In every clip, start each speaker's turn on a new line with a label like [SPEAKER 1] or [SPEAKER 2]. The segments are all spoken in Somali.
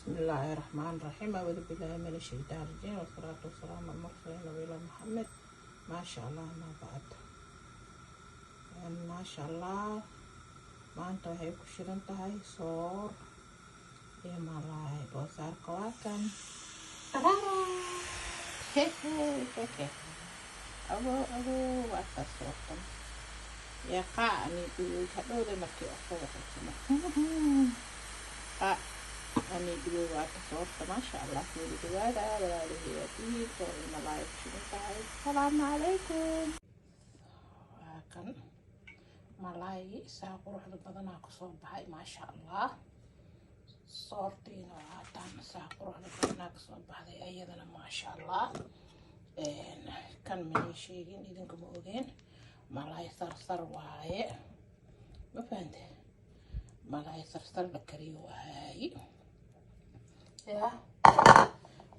[SPEAKER 1] بسم الله الرحمن الرحيم. أعوذ بالله من الشيطان الرجيم والصلاة والسلام على المرسلين نبينا محمد. ما شاء الله ما بعد ما شاء الله maanta waxay ku shidan tahay soor iyo malaay doosaarka waa kan abo waa ka soortan yaqaani dhulka hadhowda markii afka waxaytimo ani dhigo waa ka soorta maasha allah weli dhawaada walaalihii soor iyo malaay ku shidan tahay. Asalaamu calaykum. Waa kan malaay isaa quruxda badanaa kusoo baxay maasha allah. soortiina waa tan isaa quruxda badanaa kasoo baxday ayadana maasha allah. kan mani sheegin idinka ma ogeen malaay sarsar waaye ma fahante malaay sarsar la kariyo waaye ya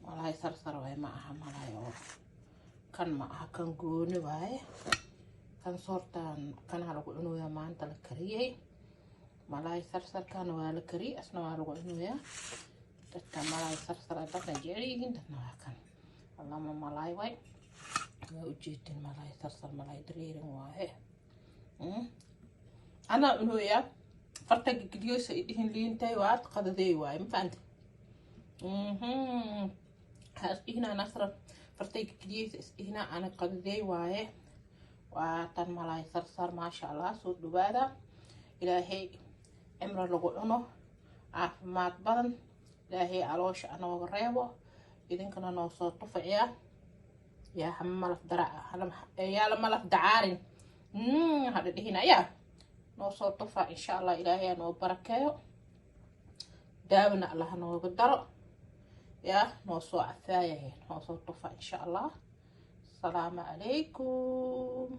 [SPEAKER 1] malaay sarsar waaye ma aha malaay oo kan ma aha kan gooni waaye kan soortan kana lagu cunayaa maanta la kariyay malaay sarsarkan waa la kariyay asna waa lagu cunayaa dadka malaay sarsar dadka jeeriin dadna waa kan allama malaay way waa ujeedin malaay sarsar malaay dareerin waaye ana cunayaa fartaga gidiyoosa idihin liintay waa qadaday waaye ma fahanti haas ihna nasra fartaga gidiyoosa ihna ana qadaday waaye واتن ملاي صرصر ما شاء الله سود دبادة إلهي عمر لغو عنو عافمات بدن إلهي علوش أنا وغريبو إذن كنا نوصل طفعيا يا حمالف درع يا لمالف دعارين هذا اللي هنا يا نوصل طفع إن شاء الله إلهي أنو بركايو داونا الله أنو قدرو يا نوصل عفايا نوصل طفع إن شاء الله. السلام عليكم.